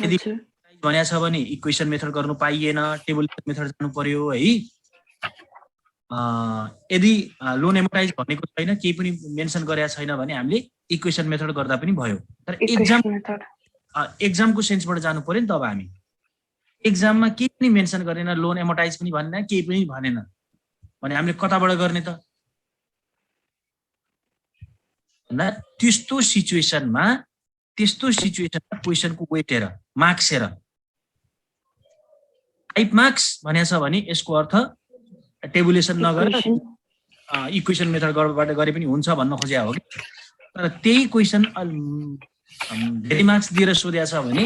यदि भनेको छ भने इक्वेसन मेथड गर्नु पाइएन, टेबुलेसन मेथड जानु पर्यो है। यदि लोन एमोर्टाइज भनेको छैन, केही पनि मेन्सन गरेका छैन भने हामीले इक्वेसन मेथड गर्दा पनि भयो। तर एक्जामको सेन्सबाट जानु पर्यो नि त। अब हामी एक्जाममा केही पनि मेन्सन गरेन, लोन एमोर्टाइज पनि भनेन, केही पनि भनेन भने हामीले कताबाट गर्ने त? भन्दा त्यस्तो सिचुएसनमा क्वेसनको वेट हेर, मार्क्स हेर। 5 मार्क्स भनेको छ भने यसको अर्थ टेबुलेसन नगरेर इक्वेसन मेथडबाट गरे पनि हुन्छ भन्न खोजेको हो कि। तर त्यही क्वेसन धेरै मार्क्स दिएर सोधेको छ भने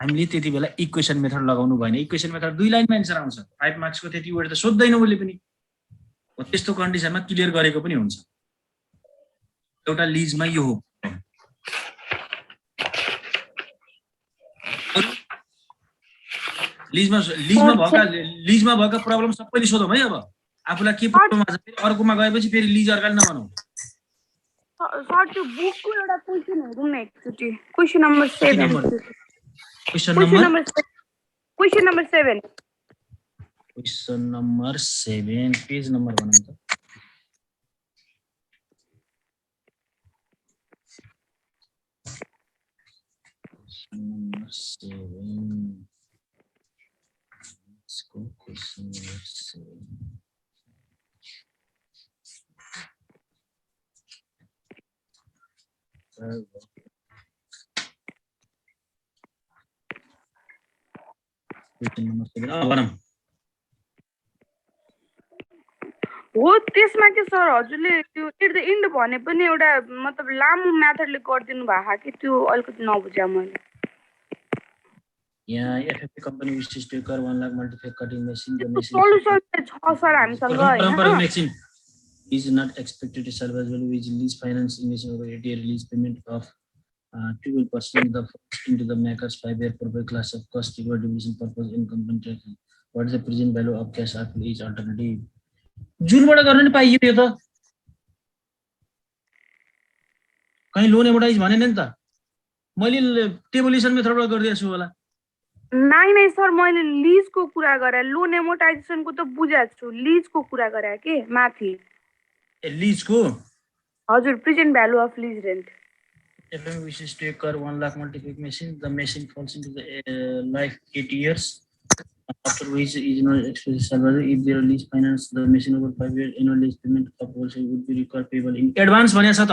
हामीले त्यति बेला इक्वेसन मेथड लगाउनु भएन। इक्वेसन मेथड 2 लाइनमा एन्सर आउँछ, 5 मार्क्सको त्यति वेट त सोध्दैन उसले पनि। त्यस्तो कन्डिसनमा क्लियर गरेको पनि हुन्छ। एउटा लिजमा यो हो। लिजमा भएका प्रब्लम सबैले सोधौँ है। अब आफूलाई के प्रब्लम आछ फेरि अर्कोमा गएपछि फेरि लिज अर्काले नभनौँ। सर त्यो बुकको एउटा क्वेशन हेरौँ न एकचोटि। Question number 7 question number 7 page number भनौँ त। नम्बर 7 इसको क्वेश्चन नंबर 7 क्वेश्चन नंबर 7 भनौँ हो। त्यसमा के सर हजुरले त्यो एट द एन्ड भने पनि एउटा मतलब लामो मेथडले गरिदिनु भएको कि त्यो अलिकति नबुझ्या मैले। यहाँ एफएफए कम्पनी विशेष टु कर 1 लाख मल्टिफेक cutting machine the machine solution छ सर हामीसँग हैन। Machine is not expected to serve as well with lease finance investment over 8 year lease payment of 12% the first into the maker's 5-year per class of cost equal division purpose in company. What is the present value of cash outflow is alternative? जुनबाट गर्न नि पाइयो यो त। कहीं loan एमोर्टाइज भनेन नि त। मैले टेबुलेसन मेथडबाट गर्दै छु होला। नाइ सर मैले लीजको कुरा गरे, लोन एमोर्टाइजेसनको त बुझाएको छु, लीजको कुरा गरे के माथि। लीजको हजुर present value of lease rent. FM wishes to acquire 1 lakh multiplied machine. The machine falls into the life 8 years. After which is not expenses salary. If there lease finance the machine over 5 years, annual lease payment of also would be required payable in advance भनेको छ त।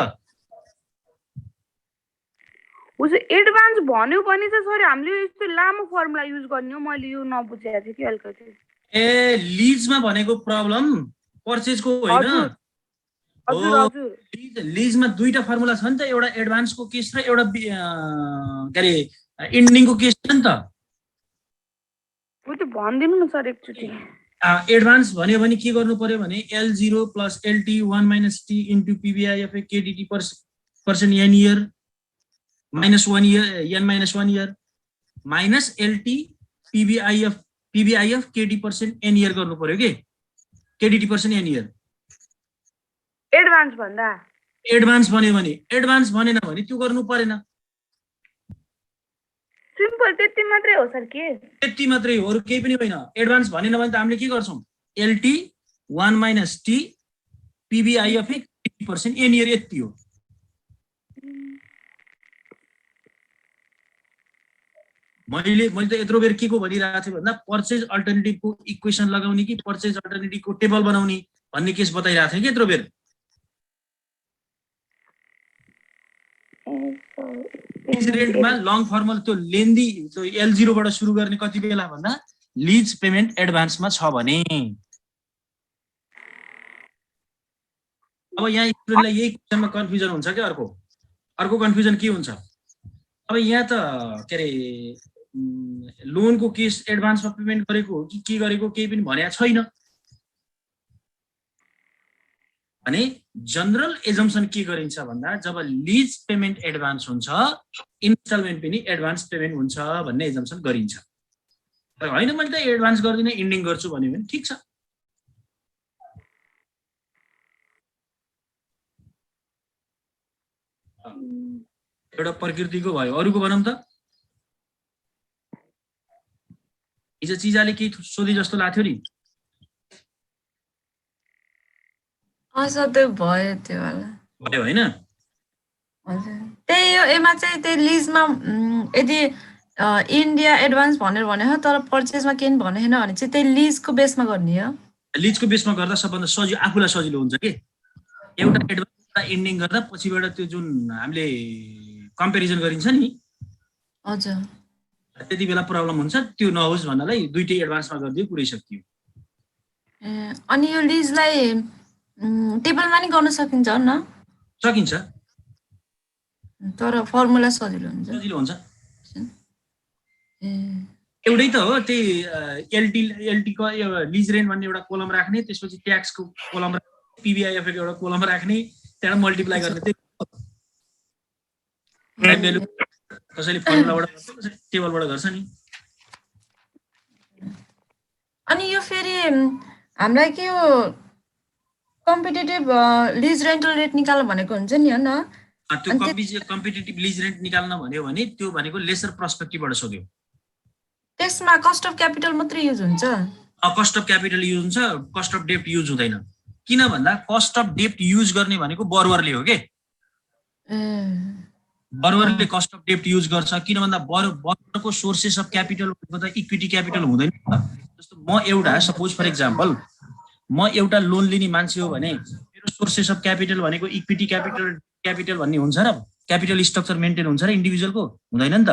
उस advance भन्यो भने चाहिँ sir हामीले यस्तो लामो फर्मुला युज गर्ने हो। मैले यो नबुझेको थिएँ कि अलिकति। ए लिजमा भनेको प्रब्लम पर्चेजको होइन। हजुर हजुर लिजमा दुईटा फर्मुला छ नि त, एउटा एडभान्सको केस र एउटा के रे एन्डिङको केस छ नि त। हो त भन्दिनु न सर एकचोटि। एडभान्स भन्यो भने के गर्नु पर्यो भने L0 + LT 1 - T into PBIF KDT % n year -1 year n -1 year minus LT PBIF KD % n year गर्नु पर्यो के KDT % n year। एडभान्स भन्दा एडभान्स भन्यो भने एडभान्स भनेन भने त्यो गर्नु परेन। सिम्पल त्यति मात्रै हो सर के? त्यति मात्रै हो, अरु केही पनि होइन। एडभान्स भनेन भने त हामीले के गर्छौं? LT 1 - T PBIF % n year यति हो। मैले त यत्रो बेर के को भनिरहेको थिएँ भन्दा पर्चेज अल्टरनेटिभको इक्वेसन लगाउने कि पर्चेज अल्टरनेटिभको टेबल बनाउने भन्ने केस बताइरहेको थिएँ कि यत्रो बेर। रेन्टमा लङ फर्मल त्यो लेन्दी त्यो L0 बाट सुरु गर्ने कति बेला भन्दा लिज पेमेन्ट एडभान्समा छ भने। अब यहाँ स्टुडेन्टलाई यही क्वेशनमा कन्फ्युजन हुन्छ के अर्को कन्फ्युजन के हुन्छ? अब यहाँ त के रे लोनको केस एडभान्समा पेमेन्ट गरेको हो कि के गरेको केही पनि भनेको छैन भने जनरल एजम्पसन के गरिन्छ भन्दा जब लिज पेमेन्ट एडभान्स हुन्छ इन्स्टलमेन्ट पनि एडभान्स पेमेन्ट हुन्छ भन्ने एजम्पसन गरिन्छ। तर हैन मैले त एडभान्स गर्दिन एन्डिङ गर्छु भन्यो भने ठीक छ। एउटा प्रकृतिको भयो, अरुको भनौं त हिजो चिजाले केही सोधे जस्तो लाग्थ्यो नि। सर त्यो भयो त्यो वाला भयो होइन? हजुर त्यही हो एमा चाहिँ त्यही लिजमा यदि इन्डिया एडभान्स भनेर भने हो तर पर्चेजमा केही भने छैन भने चाहिँ त्यही लिजको बेसमा गर्ने हो। लिजको बेसमा गर्दा सबभन्दा सजिलो आफूलाई सजिलो हुन्छ कि एउटा एडभान्स एउटा एन्डिङ गर्दा पछिबाट त्यो जुन हामीले कम्पेरिजन गरिन्छ नि हजुर त्यति बेला प्रब्लम हुन्छ, त्यो नहोस् भन्नलाई दुईटै एडभान्समा गरिदियो पुरै सकियो। अनि यो लिजलाई टेबलमा नि गर्न सकिन्छ न? सकिन्छ, तर फर्मुला सजिलो हुन्छ। सजिलो हुन्छ। एउटै त हो, त्यही एलटी को लिज रेन्ट भन्ने एउटा कोलम राख्ने, त्यसपछि ट्याक्सको कोलम राख्ने, पिबिआइएफ को एउटा कोलम राख्ने, त्यहाँबाट मल्टिप्लाई गर्ने, त्यही टाइम भ्यालु कसैले फर्मुलाबाट गर्छ कसैले टेबलबाट गर्छ नि। अनि यो फेरि हामीलाई के हो कम्पिटिटिभ लिज रेन्टल रेट निकाल्नु भनेको हुन्छ नि हैन? त्यो कम्पिटिटिभ लिज रेन्ट निकाल्न भन्यो भने त्यो भनेको लेसर पर्सपेक्टिभबाट सोध्यो। त्यसमा कस्ट अफ क्यापिटल मात्रै युज हुन्छ? कस्ट अफ क्यापिटल युज हुन्छ, कस्ट अफ डेप्ट युज हुँदैन। किन भन्दा कस्ट अफ डेप्ट युज गर्ने भनेको बरोवरले हो के। बरोवरले कस्ट अफ डेप्ट युज गर्छ, किन भन्दा बरोवरको सोर्सेस अफ क्यापिटल भनेको त इक्विटी क्यापिटल हुँदैन। जस्तो म एउटा सपोज फर एक्जाम्पल म एउटा लोन लिने मान्छे हो भने मेरो सोर्सेस अफ क्यापिटल भनेको इक्विटी क्यापिटल भन्ने हुन्छ र क्यापिटल स्ट्रक्चर मेन्टेन हुन्छ र इन्डिभिजुअलको हुँदैन नि त।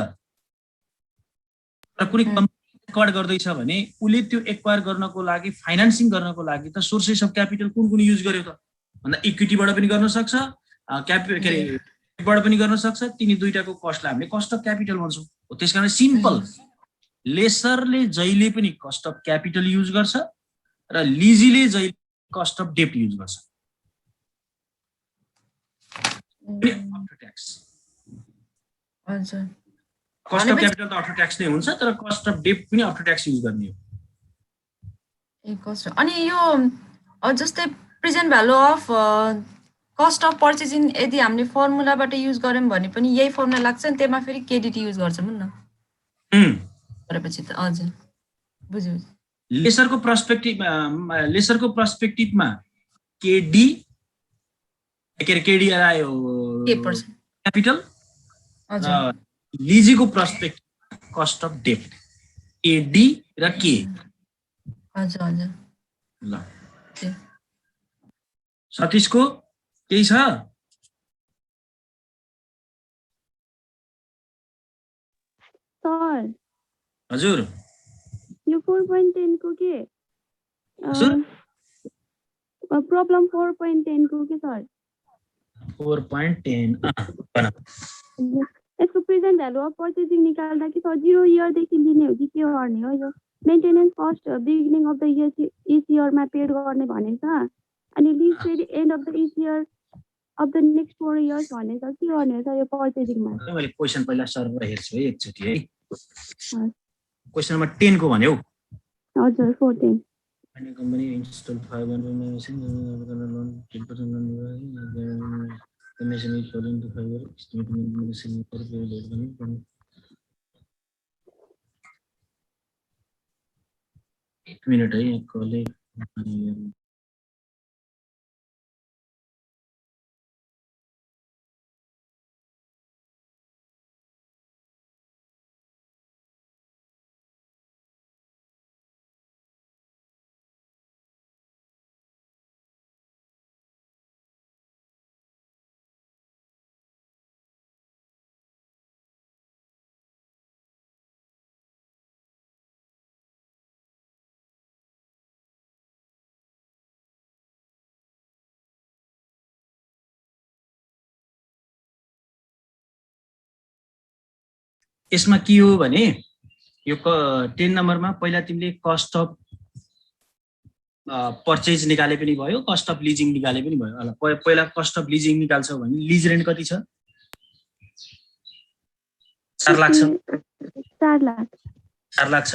र कुनै कम्पनी एक्वायर गर्दैछ भने उसले त्यो एक्वायर गर्नको लागि फाइनान्सिङ गर्नको लागि त सोर्सेस अफ क्यापिटल कुन युज गर्यो त भन्दा इक्विटीबाट पनि गर्न सक्छ, बाट पनि गर्न सक्छ। तिनी दुईटाको कस्टलाई हामीले कस्ट अफ क्यापिटल भन्छौँ। त्यसकारण सिम्पल लेसरले जहिले पनि कस्ट अफ क्यापिटल युज गर्छ र लिजीले जहिले कस्ट अफ डेप्ट युज गर्छ। कस्ट अफ क्यापिटल त आफ्टर ट्याक्स नै हुन्छ, तर कस्ट अफ डेप्ट पनि आफ्टर ट्याक्स युज गर्ने हो। अनि यो जस्तै present value of cost of purchasing यदि हामीले फर्मुलाबाट युज गर्यौं भने पनि यही फर्मुला लाग्छ नि, त्यसमा फेरि केडिटी युज गर्छौँ न गरेपछि त। हजुर बुझ्यो। लेसरको पर्सपेक्टिभमा केडी केडी आयो क्यापिटल, लिजीको पर्सपेक्टिभ कस्ट अफ डेप्ट केडी र के। हजुर हजुर ल सतीशको केही छ? सर हजुर यो 4.10 को के प्रब्लम 4.10 को के सर 4.10 यसको प्रेजेन्ट भ्यालु अफ पर्चेजिङ निकाल्दा कि सर 0 इयर देखि लिने हो कि के गर्ने हो? यो maintenance cost beginning of the year each इयरमा पेड गर्ने भनेछ, अनि लिज फेरि and of the each year of the next 4 years भनेछ। के गर्ने हो सर यो पर्चेजिङमा? मैले क्वेशन पहिला सरबाट हेर्छु है एकचोटि है। क्वेशन नम्बर 10 को भन्यौ? हजुर 14 company installed 500 machine loan 10% the machine is falling to fiber estimate machine per एक मिनट है कॉल यसमा के हो भने यो 10 नम्बरमा पहिला तिमीले कस्ट अफ पर्चेज निकाले पनि भयो, कस्ट अफ लिजिङ निकाले पनि भयो। ल पहिला कस्ट अफ लिजिङ निकाल्छौ भने लिज रेन्ट कति छ? 4 लाख छ। 4 लाख 4 लाख छ।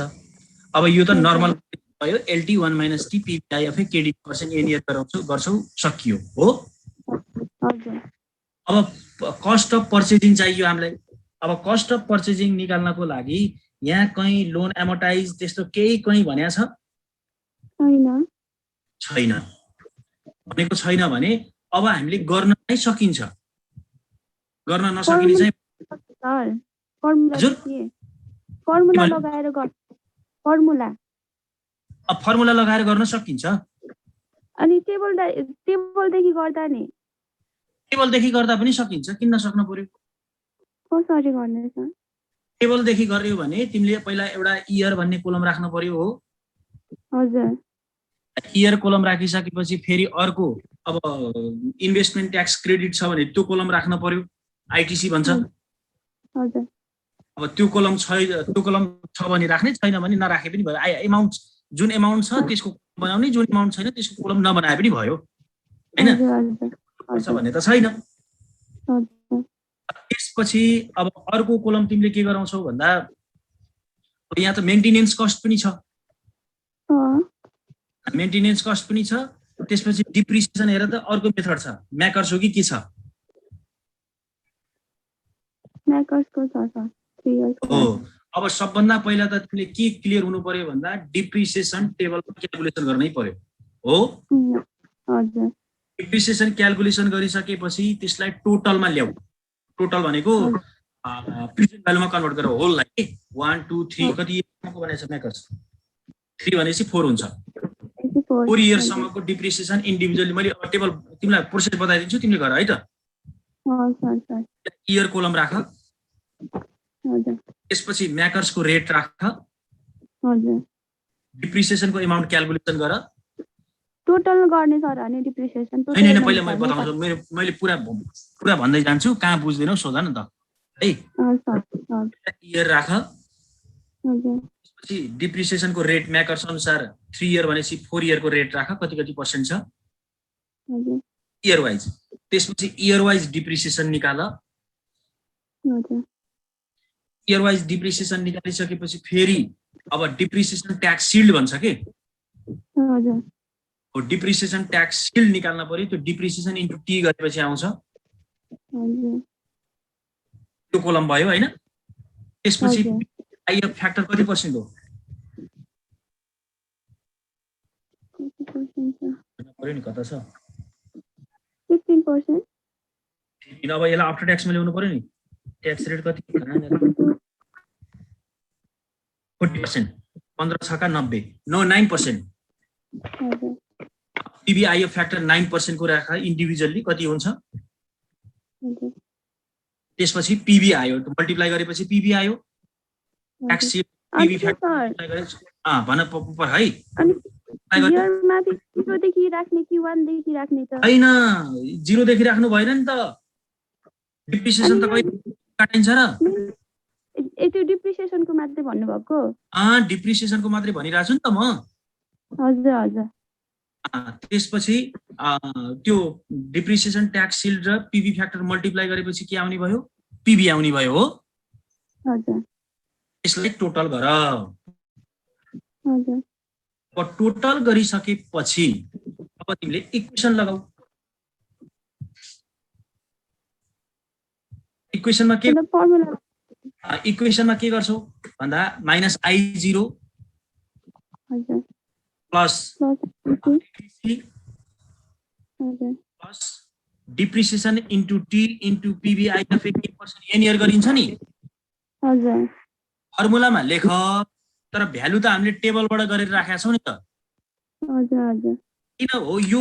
अब यो त नर्मल भयो, LT 1 - T PVIF KD percent N year गर्छौ सकियो हो। हजुर अब कस्ट अफ पर्चेजिङ चाहियो हामीलाई, अब कस्ट अफ पर्चेजिङ निकाल्नको लागि यहाँ कहीँ लोन एमोर्टाइज त्यस्तो केही कहीँ भनेको छैन छैन भनेको छैन भने अब हामीले गर्न नै सकिन्छ गर्न नसकिने चाहिँ सर फर्मुला हजुर? के फर्मुला के लगाएर गर् फर्मुला अब फर्मुला लगाएर गर्न सकिन्छ अनि टेबलदेखि गर्दा नि टेबलदेखि गर्दा पनि सकिन्छ किन नसक्न पर्यो कसरी गर्ने सर टेबलदेखि गर्यो भने तिमीले पहिला एउटा इयर भन्ने कोलम राख्नु पर्यो हो हजुर इयर कोलम राखिसकेपछि फेरि अर्को अब इन्भेस्टमेन्ट ट्याक्स क्रेडिट छ भने त्यो कोलम राख्नु पर्यो आइटिसी भन्छ हजुर अब त्यो कोलम छ भने राख्ने छैन भने नराखे पनि भयो एमाउन्ट जुन एमाउन्ट छ त्यसको बनाउने जुन एमाउन्ट छैन त्यसको कोलम नबनाए पनि भयो हैन पर्छ भन्ने त छैन त्यसपछि अब अर्को कोलम तिमीले के गराउँछौ भन्दा यहाँ त मेन्टेनेन्स कस्ट पनि छ मेन्टेनेन्स कस्ट पनि छ त्यसपछि डिप्रिसिएसन हेर त अर्को मेथड छ म्याकर्स हो कि के छ म्याकर्सको छ सर 3 इयर्स हो अब सबभन्दा पहिला त तिमीले के क्लियर हुनु पर्यो भन्दा डिप्रिसिएसन टेबलमा क्याल्कुलेसन गर्नै पर्यो हो हजुर डिप्रिसिएसन क्याल्कुलेसन गरिसकेपछि त्यसलाई टोटलमा ल्याऊ टोटल भनेको प्रेजेन्ट भ्यालुमा कन्भर्ट गरेर होललाई 1 2 3 कति इयरको भनेछ म्याकर्स 3 भनेपछि 4 हुन्छ 4 इयरसम्मको डिप्रिसिएसन इन्डिभिजुअली मैले टेबल तिमीलाई प्रोसेस बताइदिन्छु तिमीले गर है त इयर कोलम राख त्यसपछि म्याकर्सको रेट राख डिप्रिसिएसनको एमाउन्ट क्याल्कुलेसन गर टोटल गर्ने सर अनि डिप्रिसिएसन हैन पहिला मैले बताउँछु मैले पुरा भन्दै जान्छु कहाँ बुझ्दैनौ सोध न त है इयर राख त्यसपछि डिप्रिसिएसनको रेट म्याकर्स अनुसार 3 इयर भनेपछि 4 इयरको रेट राख कति पर्सेन्ट छ इयर वाइज त्यसपछि इयर वाइज डिप्रिसिएसन निकाल इयर वाइज डिप्रिसिएसन निकालिसकेपछि फेरि अब डिप्रिसिएसन ट्याक्स सिल्ड भन्छ के डिप्रिसिएसन ट्याक्स सिल्ड निकाल्न पर्यो त्यो डिप्रिसिएसन इन्टु टी गरेपछि आउँछ त्यो कोलम भयो हैन त्यसपछि आइएफ फ्याक्टर कति पर्सेन्ट हो पर्यो नि कता छ 15% अब यसलाई आफ्टर ट्याक्समा ल्याउनु पर्यो नि ट्याक्स रेट कति 40% 15 छका 90 नो 9% पीबीआईएफ फ्याक्टर 9% को राख इन्डिभिजुअली कति हुन्छ त्यसपछि पीबी आयो मल्टिप्लाई गरेपछि पीबी आयो ट्याक्स पीबी फ्याक्टर गरेपछि भन पर है अनि इयरमा 0 देखि राख्ने कि 1 देखि राख्ने त हैन 0 देखि राख्नु भएन नि त डिप्रिसिएसन त कहिले काटिन्छ र त्यो डिप्रिसिएसनको मात्रै भन्नु भएको डिप्रिसिएसनको मात्रै भनिरहेछु नि त म हजुर त्यसपछि त्यो डिप्रिसिएसन ट्याक्स सिल्ड र पीबी फ्याक्टर मल्टिप्लाई गरेपछि के आउने भयो पीबी आउने भयो हो हजुर यसलाई टोटल गर हजुर अब टोटल गरिसकेपछि अब तिमीले इक्वेसन लगाऊ इक्वेसनमा के गर्छौ भन्दा माइनस I0 हजुर plus plus depreciation into T into PBIF 80% एनियर गरिन्छ नि हजुर फर्मुलामा लेख तर भ्यालु त हामीले टेबलबाट गरेर राखेका छौं नि त हजुर किन हो यो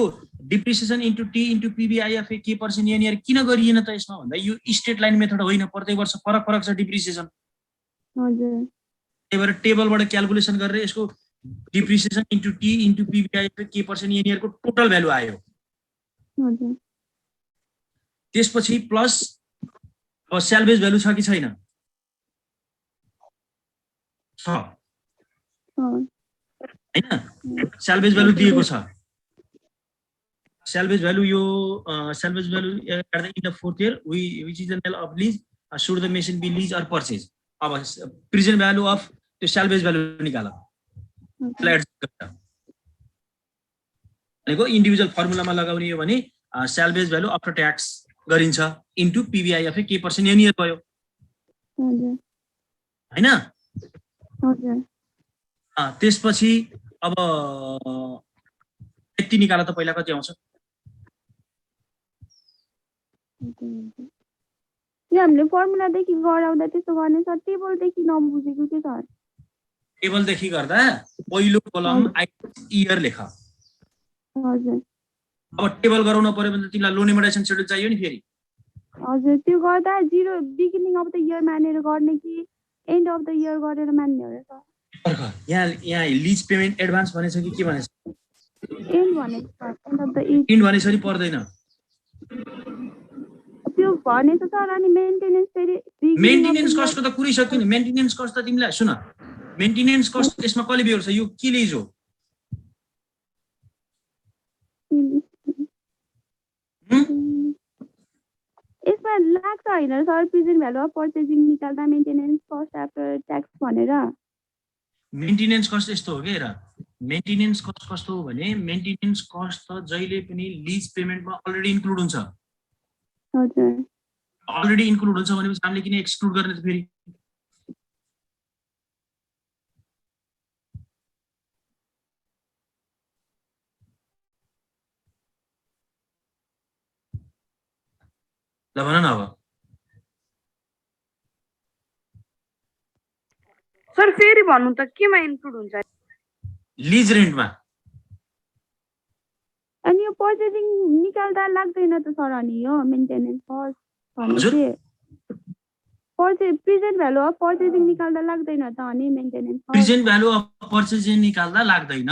depreciation into T into PBIF 80% एनियर किन गरिएन त यसमा भन्दा यो स्ट्रेट लाइन मेथड होइन प्रत्येक वर्ष फरक छ डिप्रिसिएसन हजुर त्यही भएर टेबलबाट क्याल्कुलेसन गरेर यसको depreciation into T into PBIF 80% एनियर को टोटल भ्यालु आयो हजुर त्यसपछि प्लस अब स्याल्भेज भ्यालु छ कि छैन छ हैन स्याल्भेज भ्यालु दिएको छ स्याल्भेज भ्यालु यो salvage value in the fourth year which is the end of lease should the machine be lease or purchase अब प्रेजेन्ट भ्यालु अफ त्यो स्याल्भेज भ्यालु निकाल भनेको इन्डिभिजुअल फर्मुलामा लगाउने हो भने स्याल्भेज भ्यालु आफ्टर ट्याक्स गरिन्छ इन्टु पीबीआईएफ 80% एनियर भयो हजुर हैन? हजुर त्यसपछि अब 80 निकाल त पहिला कति आउँछ? यो हामीले फर्मुलादेखि गराउँदा त्यसो गर्ने सर, टेबलदेखि नबुझेको के सर? टेबलदेखि गर्दा पहिलो कोलम इयर लेख। हजुर अब टेबल गराउन पर्यो भने तिमीलाई लोन इमिटेसन शेड्युल चाहियो नि फेरि। हजुर त्यो गर्दा 0 बिगिनिङ अफ द इयर मानेर गर्ने कि एन्ड अफ द इयर गरेर मान्ने हो र सर? यहाँ लिज पेमेन्ट एडभान्स भनेछ कि के भनेछ? एन्ड भनेको sir, end of the year end भनेछ नि पर्दैन। त्यो भनेछ सर। अनि मेन्टेनेन्स फेरि मेन्टेनेन्स कस्टको त कुरै सक्यो नि। मेन्टेनेन्स कस्ट त तिमीलाई सुन, मेन्टेनेन्स कस्ट यसमा कसले बेहोर्छ? यो के लिज हो? यसमा लाग्छ होइन sir, present value of purchasing निकाल्दा मेन्टेनेन्स कस्ट आफ्टर ट्याक्स भनेर? मेन्टेनेन्स कस्ट यस्तो हो के हेर, मेन्टेनेन्स कस्ट कस्तो हो भने मेन्टेनेन्स कस्ट त जहिले पनि लिज पेमेन्टमा अलरेडी इन्क्लुड हुन्छ। हजुर अलरेडी इन्क्लुड हुन्छ भनेपछि हामीले किन एक्सक्लुड गर्ने त फेरि? ल भन न अब। सर फेरि भन्नु त केमा इन्क्लुड हुन्छ? लिज रेन्टमा। अनि यो पर्चेजिङ निकाल्दा लाग्दैन त सर? अनि यो मेन्टेनेन्स कस्ट हजुर? भनेपछि प्रेजेन्ट भ्यालु अफ पर्चेजिङ निकाल्दा लाग्दैन त अनि maintenance cost? Present value of purchasing निकाल्दा लाग्दैन।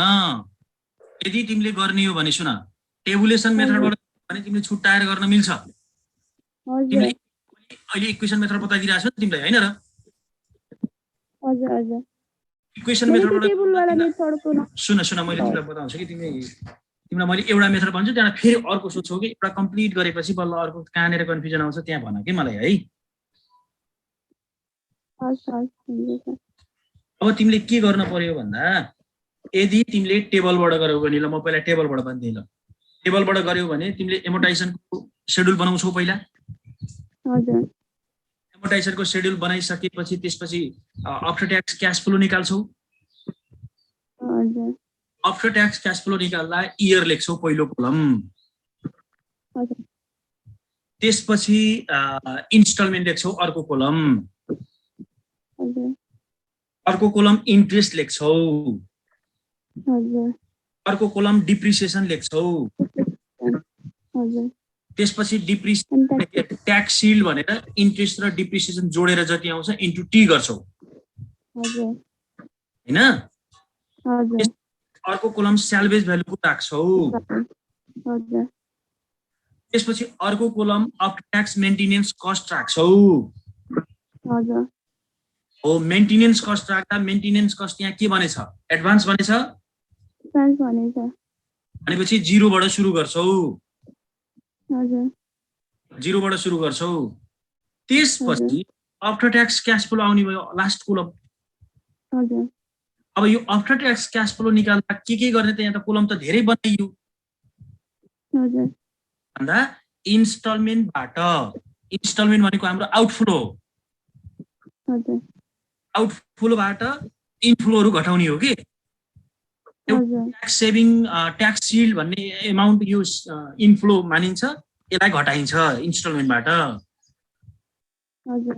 यदि तिमीले गर्ने हो भने सुन, टेबुलेसन मेथडबाट भने तिमीले छुट्टाएर गर्न मिल्छ। हजुर तिमीले अहिले इक्वेसन मेथड बताइदिरहेको छु नि तिमीलाई, हैन र? हजुर हजुर इक्वेसन टेबलवाला मेथडबाट मेथडको सुन मैले तिमीलाई बताउँछु कि तिमीलाई मैले एउटा मेथड भन्छु, त्यहाँ फेरि अर्को सोध्छौ कि एउटा कम्प्लिट गरेपछि बल्ल अर्को कहाँनिर कन्फ्युजन आउँछ त्यहाँ भन कि मलाई है। अब तिमीले के गर्न पर्यो भन्दा, यदि तिमीले टेबलबाट गर्यौ भने, ल म पहिला टेबलबाट भन्दिएँ। ल टेबलबाट गर्यौ भने तिमीले एमोर्टाइजेसनको शेड्युल बनाउँछौ पहिला। हजुर एमोर्टाइजेसनको शेड्युल बनाइसकेपछि त्यसपछि आफ्टर ट्याक्स क्याश फ्लो निकाल्छौ। हजुर आफ्टर ट्याक्स क्याश फ्लो निकाल्दा इयर लेख्छौ पहिलो कोलम। हजुर त्यसपछि इन्स्टलमेन्ट लेख्छौ अर्को कोलम। हजुर अर्को कोलम इन्ट्रेस्ट लेख्छौ। हजुर अर्को कोलम डिप्रिसिएसन लेख्छौ। हजुर त्यसपछि ट्याक्स सिल्ड भनेर इन्ट्रेस्ट र डिप्रिसिएसन जोडेर जति आउँछ इन्टु टी गर्छौ, हजुर हैन? हजुर अर्को कोलम स्याल्भेज भ्यालुको राख्छौ। हजुर त्यसपछि अर्को column after tax maintenance cost राख्छौ। हजुर हो, मेन्टेनेन्स कस्ट राख्दा मेन्टेनेन्स कस्ट यहाँ के भनेछ? एडभान्स भनेछ। ट्रान्स भनेछ भनेपछि 0 बाट सुरु गर्छौ। हजुर 0 बाट सुरु गर्छौ। त्यसपछि आफ्टर ट्याक्स क्याश फ्लो आउने भयो लास्ट कोलम। हजुर अब यो आफ्टर ट्याक्स क्याश फ्लो निकाल्दा के गर्ने त? यहाँ त कोलम त धेरै बनाइयो। हजुर भन्दा इन्स्टलमेन्टबाट, इन्स्टलमेन्ट भनेको हाम्रो आउटफ्लो हो। हजुर आउटफ्लोबाट इनफ्लोहरू घटाउने हो कि। हजुर ट्याक्स सेभिङ ट्याक्स सिल्ड भन्ने एमाउन्ट यो इनफ्लो मानिन्छ, यसलाई घटाइन्छ इन्स्टलमेन्टबाट। हजुर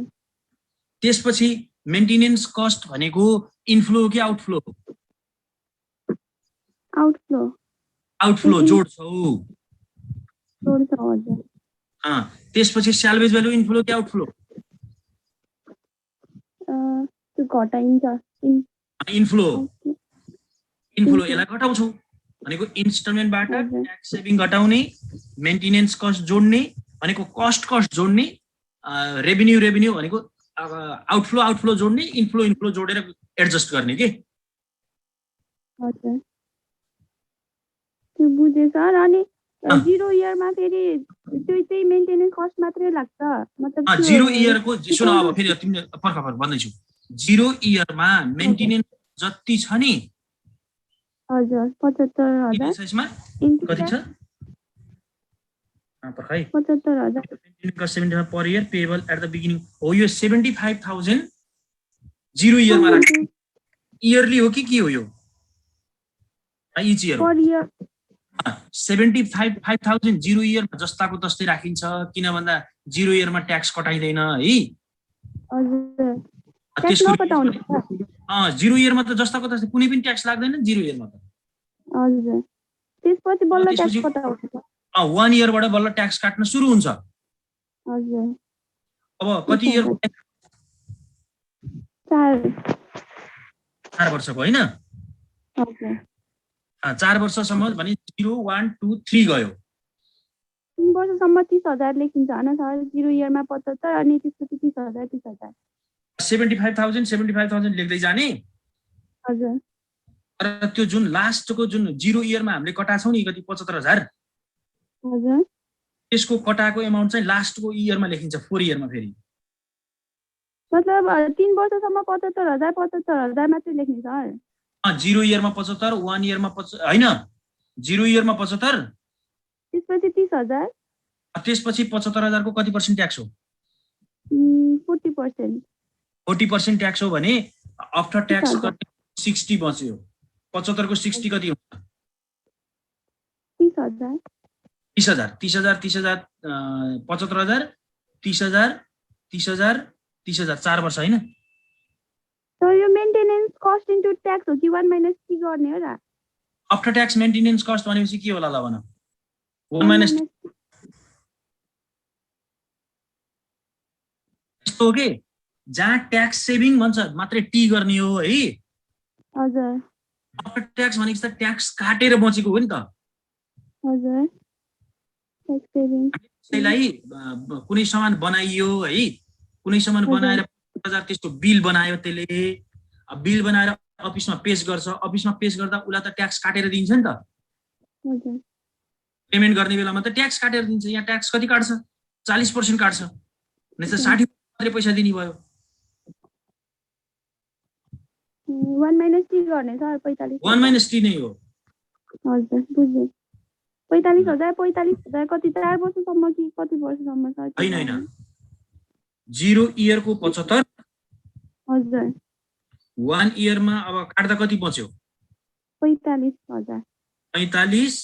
त्यसपछि मेन्टेनेन्स कस्ट भनेको इनफ्लो कि आउटफ्लो? आउटफ्लो आउटफ्लो जोड्छौ। जोड्छ। हजुर त्यसपछि स्याल्भेज भ्यालु इनफ्लो कि आउटफ्लो? त्यो घटाइन्छ। इनफ्लो। इनफ्लो यसलाई घटाउँछौ भनेको इन्स्टलमेन्टबाट ट्याक्स सेभिङ घटाउने, मेन्टेनेन्स कस्ट जोड्ने भनेको कस्ट जोड्ने, रेभिन्यू भनेको आउटफ्लो जोड्ने, इन्फ्लो जोडेर एडजस्ट गर्ने के। हजुर त्यो बुझेँ सर। अनि 0 इयरमा फेरि त्यही मेन्टेनेन्स कस्ट मात्रै लाग्छ? मतलब 0 इयरको सुन, अब फेरि तिमीले पर्ख भन्दैछु। 0 इयरमा मेन्टेनेन्स जति छ नि, हजुर 75,000 कति छ? पर्खै 75,000 maintenance cost 75 per year payable at the beginning हो यो 75,000 0 इयरमा राख्छ इयरली हो कि के हो यो इच इयर हो पर इयर 75,000 0 इयरमा जस्ताको तस्तै राखिन्छ किन भन्दा 0 इयरमा ट्याक्स कटाइदैन है हजुर ट्याक्स त्यसको नकटाउने 0 इयरमा त जस्ताको तस्तै कुनै पनि ट्याक्स लाग्दैन 0 इयरमा त हजुर त्यसपछि बल्ल ट्याक्स त्यसपछि कटाउँछ 1 इयरबाट बल्ल ट्याक्स काट्न सुरु हुन्छ हजुर अब कति इयर 4 वर्षको हैन हजुर 4 वर्षसम्म भने 0 1 2 3 गयो 3 वर्षसम्म 30,000 लेखिन्छ होइन सर 0 इयरमा 75 अनि त्यसपछि 30,000 30,000 75,000 लेख्दै जाने हजुर तर त्यो जुन लास्टको जुन 0 इयरमा हामीले कटाछौँ नि कति 75,000 हजुर त्यसको कटाको एमाउन्ट चाहिँ लास्टको इयरमा लेखिन्छ 4 इयरमा फेरि मतलब 3 वर्षसम्म 75,000 मात्रै लेख्ने सर 0 इयरमा 75 1 इयरमा 75 हैन 0 इयरमा 75 त्यसपछि 30,000 त्यसपछि 75,000 को कति पर्सेन्ट ट्याक्स हो 40% 40% ट्याक्स हो भने आफ्टर ट्याक्स 60 बच्यो 75 को 60 कति हुन्छ 30,000 30,000 75,000 30,000 30,000 30,000 4 वर्ष हैन सर यो मेन्टेनेन्स कस्ट इन्टु ट्याक्स हो कि 1 माइनस 3 गर्ने हो र आफ्टर ट्याक्स मेन्टेनेन्स कस्ट भनेपछि के होला ल भन 1 माइनस यस्तो हो के जहाँ ट्याक्स सेभिङ भन्छ मात्रै टी गर्ने हो है हजुर आफ्टर ट्याक्स भनेपछि त ट्याक्स काटेर बचेको हो नि त हजुर ट्याक्स सेभिङ त्यसैलाई कुनै सामान बनाइयो है कुनै सामान बनाएर 50,000 त्यसको बिल बनायो त्यसले बिल बनाएर अफिसमा पेश गर्छ अफिसमा पेश गर्दा उलाई त ट्याक्स काटेर दिन्छ नि त हजुर पेमेन्ट गर्ने बेलामा त ट्याक्स काटेर दिन्छ यहाँ ट्याक्स कति काट्छ 40% काट्छ भने त 60 मात्रै पैसा दिने भयो 1 माइनस 3 गर्ने सर 45 1 माइनस 3 नै हो हजुर बुझेँ 45,000 कति 4 वर्षसम्म कि कति वर्षसम्म सर हैन हैन 0 इयरको 75 हजुर 1 इयरमा अब काट्दा कति बच्यो 45,000 45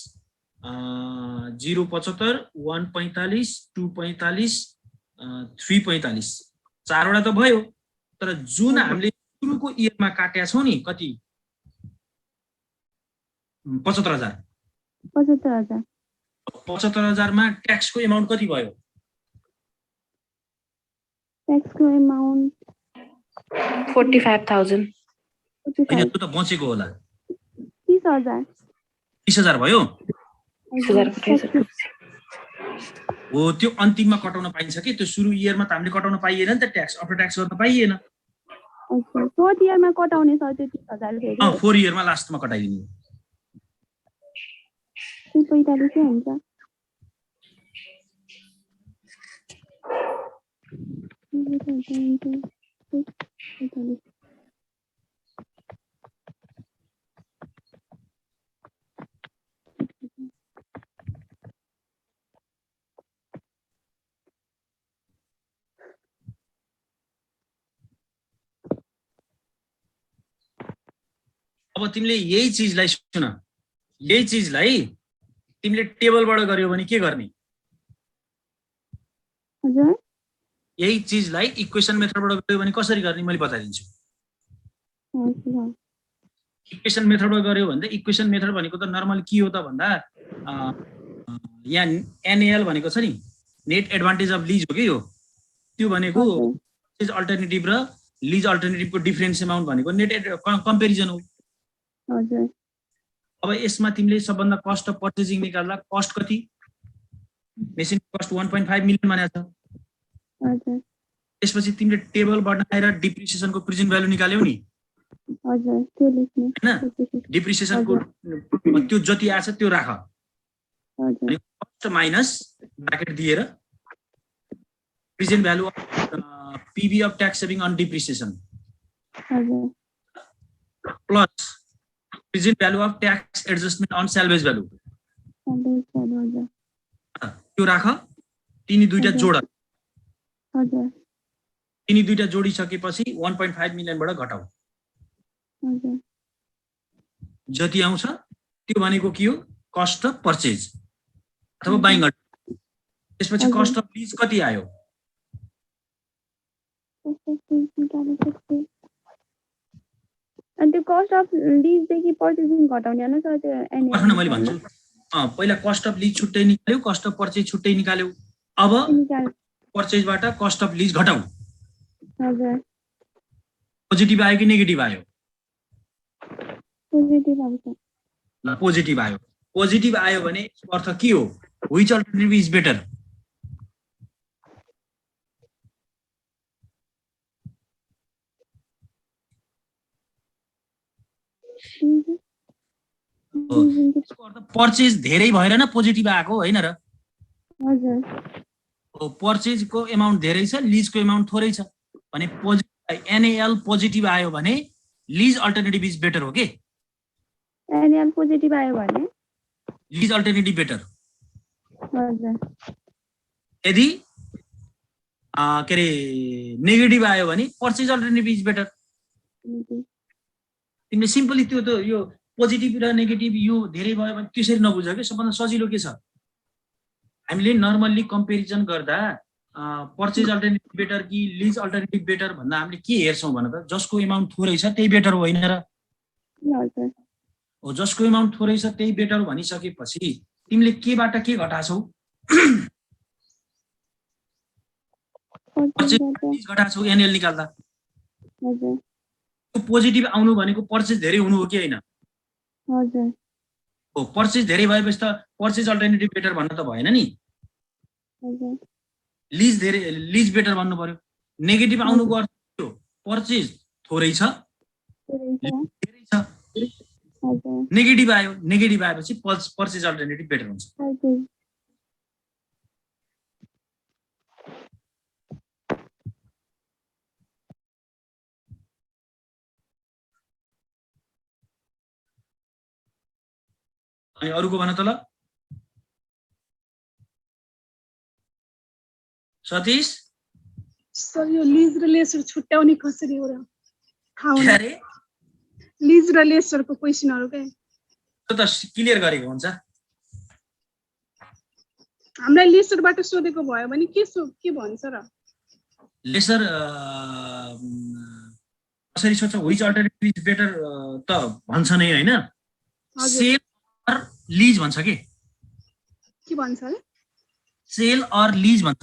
0 75 1 45 2 45 3 45 चारवटा त भयो तर जुन हामीले सुरुको इयरमा काटेका छौँ नि कति 75,000 75,000 75,000 मा ट्याक्सको एमाउन्ट कति भयो ट्याक्सको एमाउन्ट 45,000 हैन त्यो त बचेको होला 30,000 30,000 भयो 30,000 हो त्यो अन्तिममा कटाउन पाइन्छ कि त्यो सुरु इयरमा त हामीले कटाउन पाइएन नि त ट्याक्स आफ्टर ट्याक्स गर्न पाइएन अच्छा 4th इयरमा कटाउने सर त्यो 30,000 फेरि 4 इयरमा लास्टमा कटाइदिने 45 हुन्छ अब तिमीले यही चिजलाई सुन यही चिजलाई तिमीले टेबलबाट गर्यो भने के गर्ने हजुर यही चिजलाई इक्वेसन मेथडबाट गर्यो भने कसरी गर्ने मैले बताइदिन्छु हजुर इक्वेसन मेथडबाट गर्यो भने त इक्वेसन मेथड भनेको त नर्मल के हो त भन्दा यहाँ एनएल भनेको छ नि नेट एडभान्टेज अफ लिज हो कि यो त्यो भनेको परचेज अल्टरनेटिभ र लिज अल्टरनेटिभको डिफरेन्स एमाउन्ट भनेको नेट कम्पेरिजन हो हजुर अब यसमा तिमीले सबभन्दा कस्ट अफ पर्चेजिङ निकाल्दा कस्ट कति मेसिन कस्ट 1.5 मिलियन भनेको छ हजुर त्यसपछि तिमीले टेबल बनाएर डिप्रिसिएसनको प्रेजेन्ट भ्यालु निकाल्यौ नि हजुर त्यो लेख्ने हैन डिप्रिसिएसनको त्यो जति आछ त्यो राख हजुर कस्ट माइनस ब्र्याकेट दिएर present value PB of tax saving on depreciation हजुर plus present value of tax adjustment on salvage value त्यो राख, तिनी दुईटा जोड, हजुर तिनी दुईटा जोडिसकेपछि 1.5 मिलियनबाट घटाऊ, हजुर जति आउँछ त्यो भनेको के हो, कस्ट अफ पर्चेज अथवा बाइङ। त्यसपछि कस्ट अफ लिज कति आयो, अनि त्यो कस्ट अफ लिजदेखि पर्चेजिङ घटाउने हो सर त्यो पर्खन मैले भन्छु। पहिला कस्ट अफ लिज छुट्टै निकाल्यो, कस्ट अफ पर्चेज छुट्टै निकाल्यो, अब पर्चेजबाट कस्ट अफ लिज घटाऊ। हजुर पोजिटिभ आयो कि नेगेटिभ आयो, पोजिटिभ आउँछ। ल पोजिटिभ आयो, पोजिटिभ आयो भने यसको अर्थ के हो, व्हिच अल्टरनेटिभ इज बेटर, यसको अर्थ पर्चेज धेरै भएर न पोजिटिभ आएको होइन र, हजुर पर्चेजको एमाउन्ट धेरै छ, लिजको एमाउन्ट थोरै छ भने एनएल पोजिटिभ आयो भने लिज अल्टरनेटिभ इज बेटर हो के, एनएल पोजिटिभ आयो भने लिज अल्टरनेटिभ बेटर। हजुर यदि के अरे नेगेटिभ आयो भने पर्चेज अल्टरनेटिभ इज बेटर। तिमीले सिम्पली त्यो त यो पोजिटिभ र नेगेटिभ यो धेरै भयो भने त्यसरी नबुझ कि, सबभन्दा सजिलो के छ, हामीले नर्मल्ली कम्पेरिजन गर्दा पर्चेज अल्टरनेटिभ बेटर कि लिज अल्टरनेटिभ बेटर भन्दा हामीले के हेर्छौँ भन त, जसको एमाउन्ट थोरै छ त्यही बेटर हो होइन र, हो जसको एमाउन्ट थोरै छ त्यही बेटर भनिसकेपछि तिमीले केबाट के घटाछौ, पर्चेज घटाछौ एनएल निकाल्दा, पोजिटिभ आउनु भनेको पर्चेज धेरै हुनु हो कि होइन, हो पर्चेज धेरै भएपछि त पर्चेज अल्टरनेटिभ बेटर भन्न त भएन नि, लिज बेटर भन्नु पर्यो। नेगेटिभ आउनुको अर्थ के हो, पर्चेज थोरै छ धेरै छ, नेगेटिभ आयो, नेगेटिभ आएपछि पर्चेज अल्टरनेटिभ बेटर हुन्छ। अनि अरूको भन त ल सतीश। सर यो लिज र लेसर छुट्याउने कसरी हो र, थाहा हुँदैन। अरे लिज र लेसरको क्वेशनहरु के त्यो त क्लियर गरेको हुन्छ, हामीलाई लेसरबाट सोधेको भयो भने के भन्छ र, लेसर कसरी सोध्छ, व्हिच अल्टरनेटिभ इज बेटर त भन्छ नै होइन, सेल अर लिज भन्छ के भन्छ अरे, सेल अर लिज भन्छ,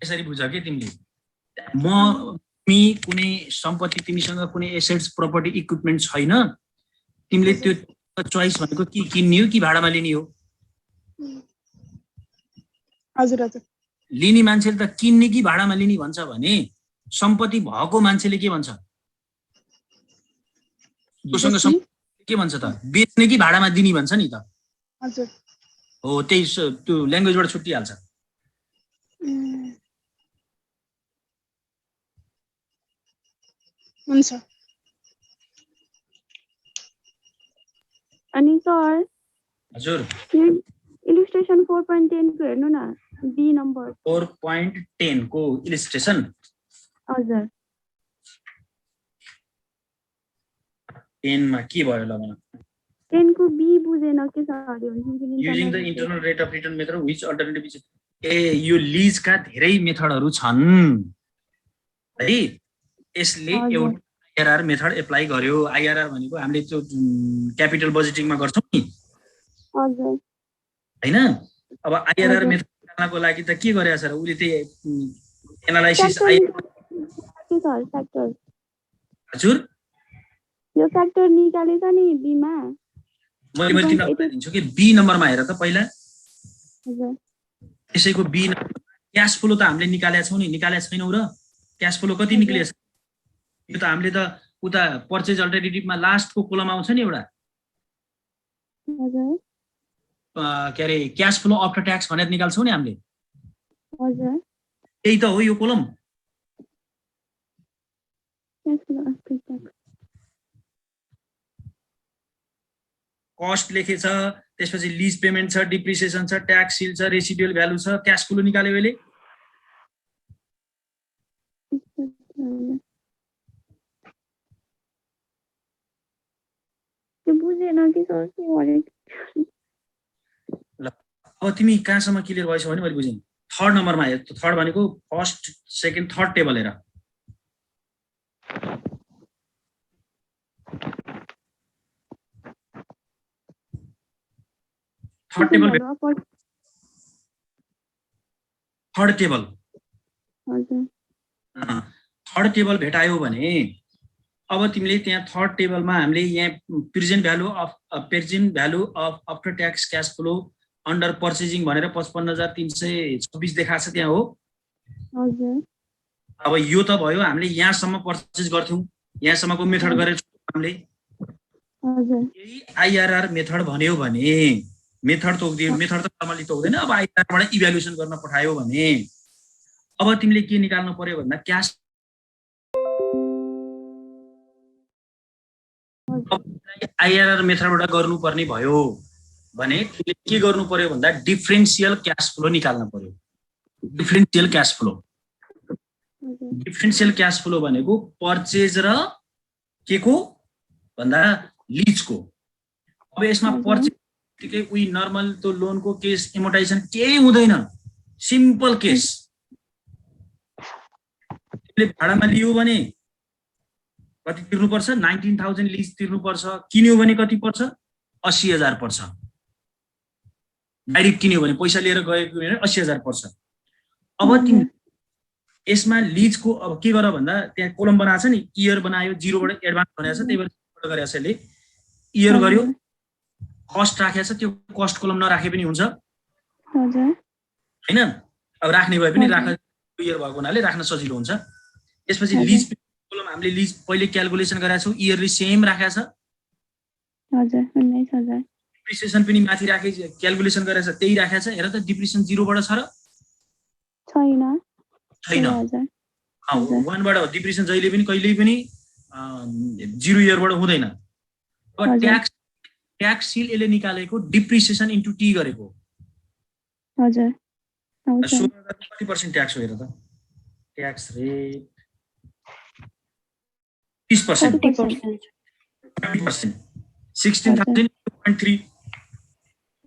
यसरी बुझ के तिमीले। तिमी कुनै सम्पत्ति, तिमीसँग कुनै एसेट्स प्रपर्टी इक्विपमेन्ट छैन, तिमीले त्यो चोइस भनेको के किन्ने हो कि भाडामा लिने हो, हजुर हजुर लिने मान्छेले त किन्ने कि भाडामा लिने भन्छ भने सम्पत्ति भएको मान्छेले के भन्छ, जोसँग सम्पत्ति के भन्छ त, बेच्ने कि भाडामा दिने भन्छ नि त, हजुर हो त्यही त्यो ल्याङ्ग्वेजबाट छुट्टिहाल्छ। हुन्छ। अनि सर हजुर इलिस्ट्रेसन 4.10 को हेर्नु न, बी नम्बर 4.10 को इलिस्ट्रेसन। हजुर 10 मा के भयो ल भन। 10 को बी बुझेन के sir, using the internal rate of return method which alternative is, यो लिजका धेरै मेथडहरू छन् है, यसले एउटा आइआरआर मेथड एप्लाई गर्यो। आइआरआर भनेको हामीले त्यो क्यापिटल बजेटिङमा गर्छौँ नि हैन, अब आइआरआर मेथड निकाल्नको लागि त के गरेछ र उले त्यही एनालाइसिस हजुर यो फ्याक्टर निकालेछ नि बी मा, मैले तिमीलाई दिन्छु कि बी नम्बरमा हेर त पहिला, त्यसैको बी नम्बर क्याश फ्लो त हामीले निकालेका छौँ नि, निकालेका छैनौँ र, क्याश फ्लो कति निक्लिएछ, यो त हामीले त उता पर्चेज अल्टरनेटिभमा लास्टको कोलम आउँछ नि एउटा, के अरे क्याश फ्लो आफ्टर ट्याक्स भनेर निकाल्छौँ नि हामीले, त्यही त हो यो कोलम। कस्ट लेखेछ, त्यसपछि लिज पेमेन्ट छ, डिप्रिसिएसन छ, ट्याक्स सिल छ, रेसिडुअल भ्यालु छ, क्याश फ्लो निकाल्यो अहिले। त्यो बुझेन कि सर के गरेँ। ल अब तिमी कहाँसम्म क्लियर भएछ भने मैले बुझेँ। थर्ड नम्बरमा हेर, थर्ड भनेको फर्स्ट सेकेन्ड थर्ड टेबल हेर। थर्ड टेबल थर्ड टेबल भेटायो भने अब तिमीले त्यहाँ थर्ड टेबलमा हामीले यहाँ present value of after tax cash flow under purchasing भनेर 55,326 देखाएको छ त्यहाँ हो। अब यो त भयो हामीले यहाँसम्म पर्चेज गर्थ्यौँ, यहाँसम्मको मेथड गरेर हामीले यही आइआरआर मेथड भन्यो भने मेथड त नर्मली त हुँदैन। अब आइआरआरबाट इभ्यालुएसन गर्न पठायो भने अब तिमीले के निकाल्नु पर्यो भन्दा क्यास आइआरआर मेथडबाट गर्नुपर्ने भयो भने तिमीले के गर्नु पर्यो भन्दा डिफरेन्शियल क्याश फ्लो निकाल्नु पर्यो। डिफरेन्शियल क्याश फ्लो भनेको पर्चेज र के को भन्दा लिजको। अब यसमा पर्चेज उही नर्मल त्यो लोनको केस एमोर्टाइजेसन केही हुँदैन, सिम्पल केस। तिमीले भाडामा लियो भने कति तिर्नुपर्छ? 19,000 लिज तिर्नुपर्छ। किन्यो भने कति पर्छ? 80,000 पर्छ। डाइरेक्ट किन्यो भने पैसा लिएर गएको भने 80,000 पर्छ। अब तिमी यसमा लिजको अब के गर भन्दा त्यहाँ कोलम बनाएको छ नि, इयर बनायो, जिरोबाट एडभान्स बनाएको छ, त्यही भएर गरेको छ यसले। इयर गर्यो, कस्ट राखेको छ, त्यो कस्ट कोलम नराखे पनि हुन्छ हैन। अब राख्ने भए पनि राख्न इयर भएको हुनाले राख्न सजिलो हुन्छ। त्यसपछि लिज कोलम हामीले लिज पहिले क्याल्कुलेसन गरेका छौँ, इयरली सेम राखेको छ। हजुर 19,000। डिप्रिसिएसन पनि माथि राखे क्याल्कुलेसन गरेको छ, त्यही राखेको छ। हेर त डिप्रिसिएसन 0 बाट छ र छैन? 1 बाट डिप्रिसिएसन जहिले पनि कहिल्यै पनि 0 इयरबाट हुँदैन। अब ट्याक्स सिल यसले निकालेको डिप्रिसिएसन इन्टु टी गरेको। हजुर 16,000 कति पर्सेन्ट ट्याक्स हो हेर त? Tax rate 30%। 16,000.3।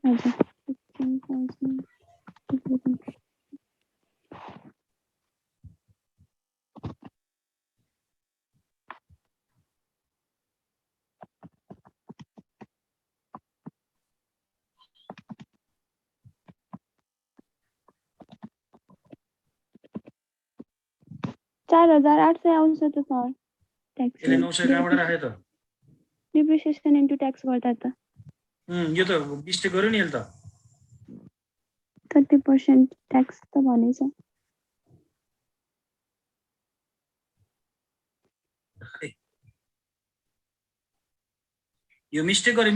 हजुर 16,000। 4,800 आउँछ त सर ट्याक्स। यसले 900 कहाँबाट राख्यो त? डिप्रिसिएसन इन्टु ट्याक्स गर्दा त यो त मिस्टेक गर्यो नि यसले त। 30% ट्याक्स त भनेछ। यो मिस्टेक गर्यो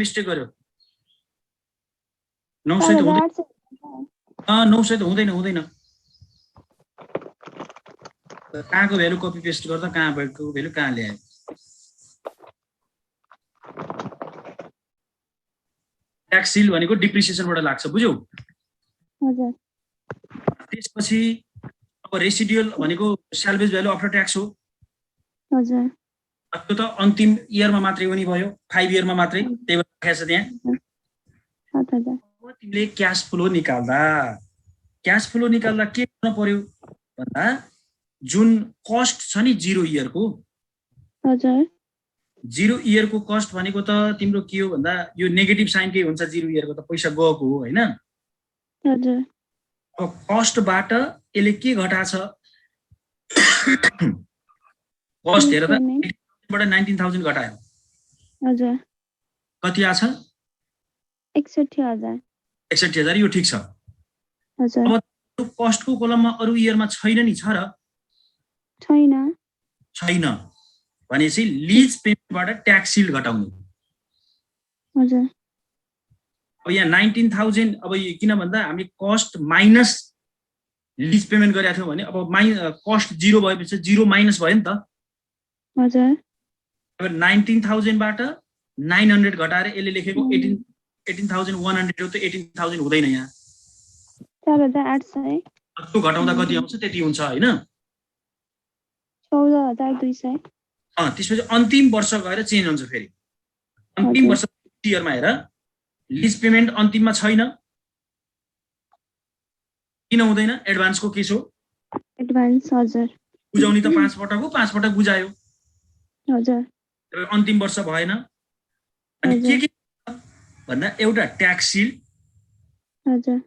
900 त हुँदैन। 900 त हुँदैन। कहाँको भ्यालु कपी पेस्ट गर्दा कहाँ भएको भ्यालु कहाँ ल्यायो? ट्याक्स सिल भनेको डिप्रिसिएसनबाट लाग्छ, बुझ्यौ? हजुर। त्यसपछि अब रेसिडुअल भनेको स्याल्भेज भ्यालु आफ्टर ट्याक्स हो। हजुर। त्यो त अन्तिम इयरमा मात्रै हुने भयो, 5 इयरमा मात्रै, त्यही भएर राखेको छ त्यहाँ। अब तिमीले क्याश फ्लो निकाल्दा के गर्नु पर्यो भन्दा जुन कस्ट छ नि 0 इयरको, हजुर 0 इयरको कस्ट भनेको त तिम्रो के हो भन्दा यो नेगेटिभ साइनकै हुन्छ। 0 इयरको त पैसा गएको हो हैन? हजुर। अब कस्टबाट यसले के घटाछ? कस्ट हेर त 19,000 घटायो। हजुर। कति आछ? 61,000। 61,000 यो ठिक छ। हजुर। अब कस्टको कोलममा अरु इयरमा छैन नि, छ र? छैन भनेपछि लिज पेमेन्टबाट ट्याक्स सिल घटाउने। हजुर। अब यहाँ 19,000 अब किन भन्दा हामीले कस्ट माइनस लिज पेमेन्ट गरेका थियौँ भने अब कस्ट 0 भएपछि 0 माइनस भयो नि त। हजुर। अब 19,000 बाट 900 घटाएर यसले लेखेको 18 18,100 हो त 18,000 हुँदैन यहाँ 4,800 त्यो घटाउँदा कति आउँछ त्यति हुन्छ हैन 14,200 त्यसपछि अन्तिम वर्ष गएर चेन्ज हुन्छ फेरि अन्तिम वर्ष इयरमा हेर लिज पेमेन्ट अन्तिममा छैन किन हुँदैन एडभान्सको केस हो एडभान्स हजुर बुझाउने त 5 पटक हो 5 पटक बुझायो हजुर अन्तिम वर्ष भएन अनि के भन्दा एउटा ट्याक्स सिल्ड हजुर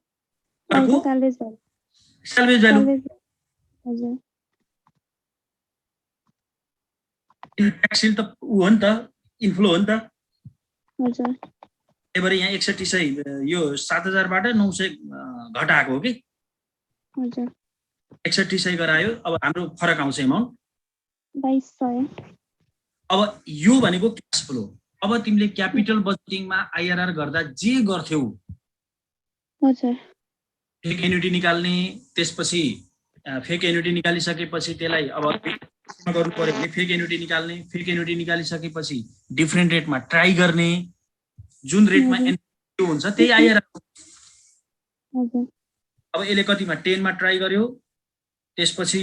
अर्को सल्भेज भ्यालु हजुर ट्याक्स सिल्ड त उ हो नि त इन्फ्लो हो नि त हजुर त्यही भएर यहाँ 6100 यो 7,000 बाट 900 घटाएको हो कि हजुर 6100 गरायो अब हाम्रो फरक आउँछ एमाउन्ट 2,200 अब यो भनेको क्याश फ्लो अब तिमीले क्यापिटल बजेटिङमा आइआरआर गर्दा जे गर्थ्यौ हजुर फेक एन्युटी निकाल्ने त्यसपछि फेक एन्युटी निकालिसकेपछि त्यसलाई अब गर्नु पर्यो भने फेक एन्युटी निकाल्ने फेक एन्युटी निकालिसकेपछि डिफरेन्ट रेटमा ट्राई गर्ने जुन रेटमा एन्युटी हुन्छ त्यही आइआरआर हजुर अब यसले कतिमा 10 मा ट्राई गर्यो त्यसपछि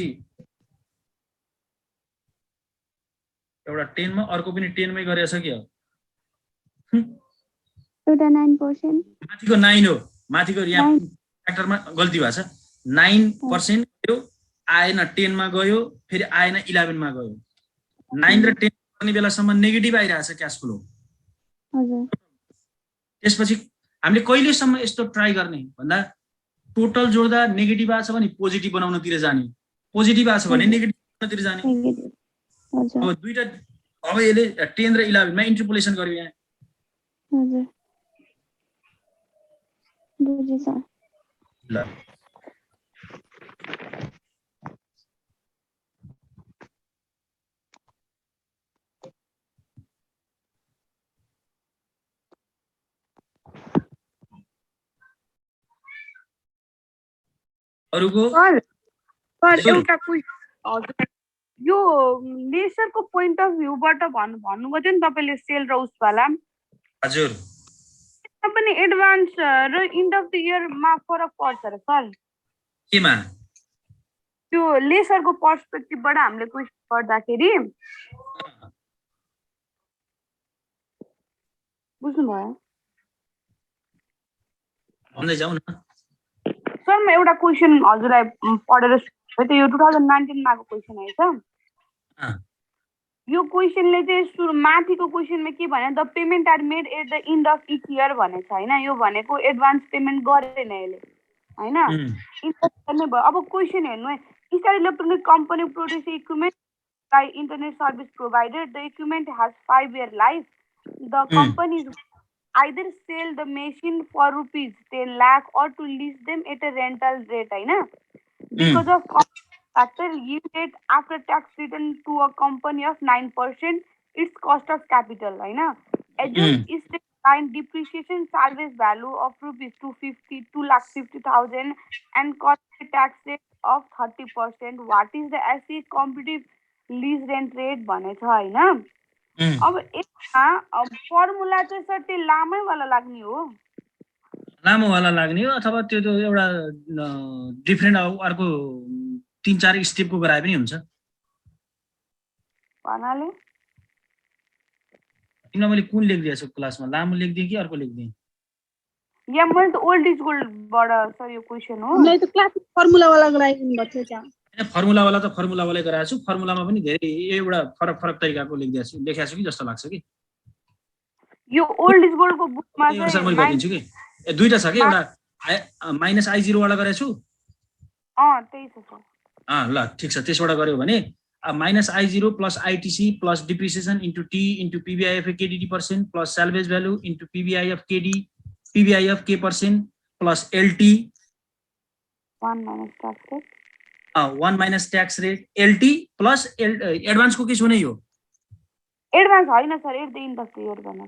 एउटा 10 मा अर्को पनि 10 मै गरेछ के हो एउटा 9% माथिको 9 हो माथिको यहाँ फ्याक्टरमा गल्ती भएको छ 9% गयो आएन 10 मा गयो फेरि आएन 11 मा गयो 9 र 10 गर्ने बेलासम्म नेगेटिभ आइरहेछ क्याश फ्लो हजुर त्यसपछि हामीले कहिलेसम्म यस्तो ट्राई गर्ने भन्दा टोटल जोड्दा नेगेटिभ आछ भने पोजिटिभ बनाउनतिर जाने पोजिटिभ आछ भने नेगेटिभ बनाउनतिर जाने हजुर अब दुईटा अब यसले 10 र 11 मा इन्टरपोलेसन गर्यो यहाँ हजुर बुझे सर ल अरुको सर एउटा क्वेसन हजुर यो लेसरको पोइन्ट अफ भ्यूबाट भन्नुभएको थियो नि तपाईँले सेल र उसवाला हजुर पनि एडभान्स र एन्ड अफ द इयरमा फरक पर्छ र सर केमा त्यो लेसरको पर्सपेक्टिभबाट हामीले क्वेसन गर्दाखेरि बुझ्नुभयो भन्दै जाऊ न सर म एउटा क्वेसन हजुरलाई पढेर त्यो यो 2019 मा आएको क्वेसन है यो क्वेसनले चाहिँ सुरु माथिको क्वेसनमा के भने the payment are made at the end of each year भनेको छ हैन यो भनेको एडभान्स पेमेन्ट गरेन यसले हैन इन्टरनेट भयो अब क्वेसन हेर्नु है star electronic company produce equipment by internet service provider the equipment has 5 year life the company is either sell the machine for rupees 10 lakh or to lease them at a rental rate हैन because of factor yield rate after tax return to a company of 9% its cost of capital हैन adjust is the line depreciation salvage value of rupees 2,50,000 and cost tax rate of 30% what is the SE competitive lease rent rate भनेछ हैन अब यसमा formula चाहिँ sir त्यो लामै वाला लाग्ने हो लामो वाला लाग्ने हो अथवा त्यो त एउटा डिफरेन्ट अर्को 3-4 स्टेपको गराए पनि हुन्छ भन्नाले तिमीलाई मैले कुन लेखिदिएको छु क्लासमा लामो लेखिदिएँ कि अर्को लेखिदिएँ या मैले त ओल्ड इज गोल्डबाट सर यो क्वेसन हो मलाई त क्लास फर्मुला वाला गराइदिनु भएको थियो त्यहाँ फर्मुला वाला त फर्मुला वालै गराएको छु फर्मुलामा पनि धेरै एउटा फरक फरक तरिकाको लेखेको छु कि जस्तो लाग्छ कि यो ओल्ड इज गोल्डको बुकमा चाहिँ मैले गरिदिन्छु कि दुईटा छ कि एउटा माइनस I0 वाला गरेको छु त्यही छ सर ल ठिक छ त्यसबाट गर्यो भने minus I0 plus ITC plus depreciation into T into PVIF KDT % plus salvage value into PVIF KD PVIF K % plus LT 1 minus tax rate LT plus advance को केस हो नै हो एडभान्स होइन sir at the end of the year भन्नु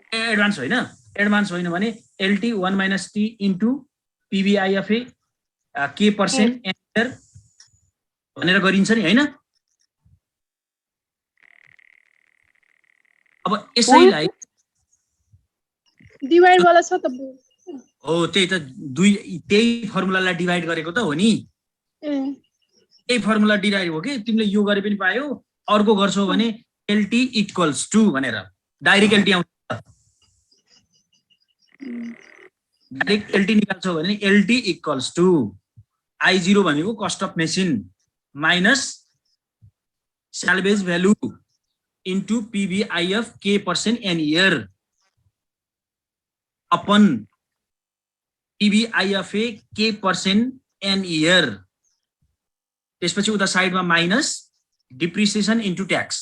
advance होइन भने LT 1 minus T into PVIF K % enter भनेर गरिन्छ नि हैन अब यसैलाई डिवाइड वाला छ त हो त्यही त त्यही फर्मुलालाई डिभाइड गरेको त हो नि त्यही फर्मुला डिभाइड हो कि तिमीले यो गरे पनि पायो अर्को गर्छौ भने LT इक्वल्स टु भनेर डाइरेक्ट LT आउँछ डाइरेक्ट LT निकाल्छौ भने LT इक्वल्स टु I0 भनेको cost of machine minus salvage value into PVIF K% an year upon PVIFA K% an year. त्यसपछि उता साइडमा माइनस डिप्रिसिएसन इन्टु ट्याक्स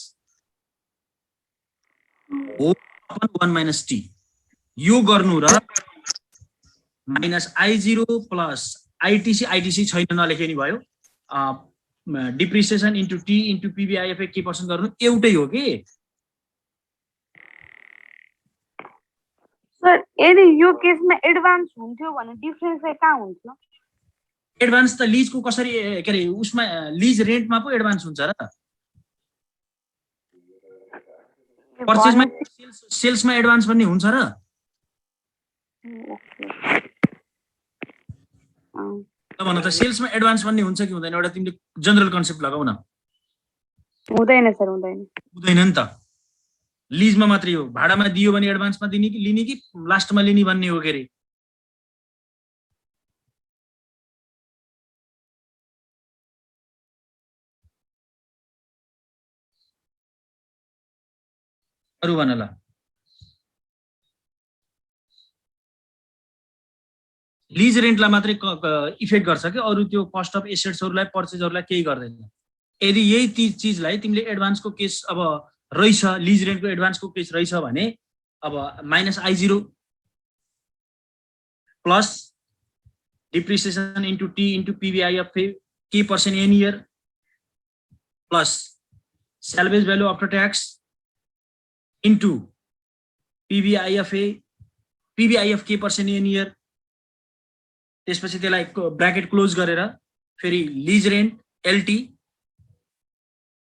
हो upon 1 - T यो गर्नु र माइनस I0 प्लस ITC छैन नलेखे नि भयो depreciation into T into PVIFA K% गर्नु एउटै हो कि सर यदि यो केसमा एडभान्स हुन्थ्यो भने डिफरेन्स चाहिँ कहाँ हुन्छ एडभान्स त लिजको कसरी के अरे उसमा लिज रेन्टमा पो एडभान्स हुन्छ र पर्चेजमा सेल्समा एडभान्स पनि हुन्छ र भन त सेल्समा एडभान्स भन्ने हुन्छ कि हुँदैन एउटा तिमीले जनरल कन्सेप्ट लगाउ न हुँदैन सर हुँदैन नि त लिजमा मात्रै हो भाडामा दियो भने एडभान्समा दिने कि लिने कि लास्टमा लिने भन्ने हो के अरे अरु भनला लिज रेन्टलाई मात्रै इफेक्ट गर्छ कि अरु त्यो कस्ट अफ एसेट्सहरुलाई पर्चेजहरुलाई केही गर्दैन यदि यही चीजलाई तिमीले एडभान्सको केस अब रहिछ लिज रेन्टको एडभान्सको केस रहिछ भने अब minus I0 plus depreciation into T into PVIF K% N year plus salvage value after tax into PVIF K% N year त्यसपछि त्यसलाई ब्र्याकेट क्लोज गरेर फेरि lease rent LT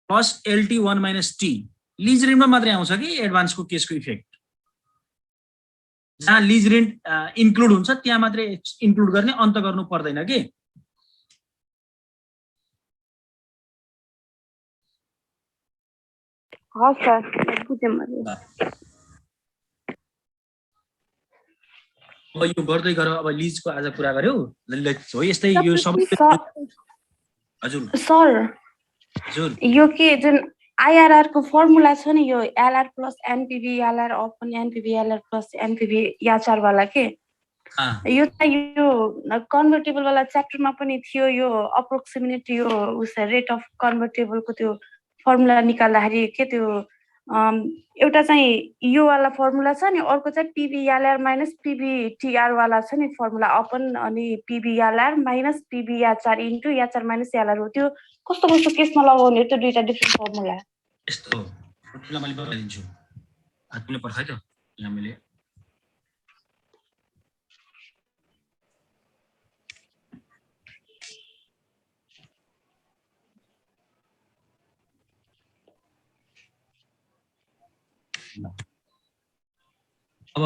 plus LT 1 - T lease रेन्टमा मात्रै आउँछ कि एडभान्सको केसको इफेक्ट जहाँ लिज रेन्ट इन्क्लुड हुन्छ त्यहाँ मात्रै इन्क्लुड गर्ने अन्त गर्नु पर्दैन के हस् सर बुझेँ मैले अब यो गर्दै गर अब लिजको आज कुरा गर्यौ हो यस्तै यो सब हजुर सर हजुर यो के जुन IRR को फर्मुला छ नि यो LR plus NPV LR upon NPV LR plus NPV याचार वाला के यो त यो कन्भर्टेबल वाला च्याप्टरमा पनि थियो यो अप्रोक्सिमेट यो उस रेट अफ कन्भर्टेबल को त्यो फर्मुला निकाल्दाखेरि के त्यो एउटा चाहिँ यो वाला फर्मुला छ नि अर्को चाहिँ PVLR माइनस PVTR वाला छ नि फर्मुला अपन अनि PVLR माइनस PVHR इन्टु याचार माइनस LR हो त्यो कस्तो कस्तो केसमा लगाउने त्यो दुईटा डिफरेन्ट फर्मुला यस्तो फर्मुला मैले बताइदिन्छु हातले पर्खाइ त यहाँ मैले अब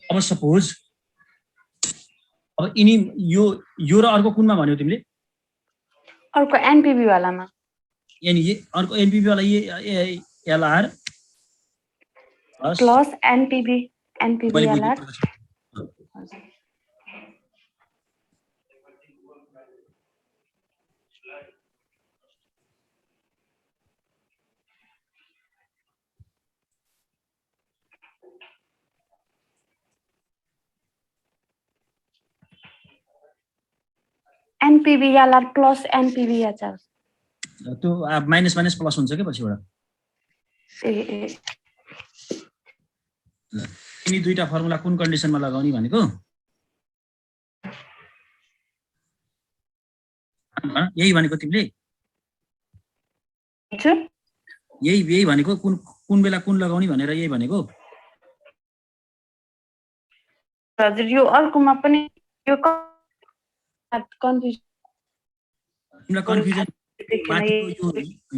अब सपोज अब यिनी यो र अर्को कुनमा भन्यौ तिमीले अर्को NPV वालामा यानी अर्को NPV वाला LR plus NPV LR NPV LR plus NPV HR त्यो माइनस माइनस प्लस हुन्छ के पछिबाट ए यिनी दुईटा फर्मुला कुन कन्डिसनमा लगाउने भनेको यही भनेको तिमीले हजुर यही भनेको कुन बेला कुन लगाउने भनेर यही भनेको हजुर यो अर्कोमा पनि यो कन्फ्युजन तिमीलाई कन्फ्युजन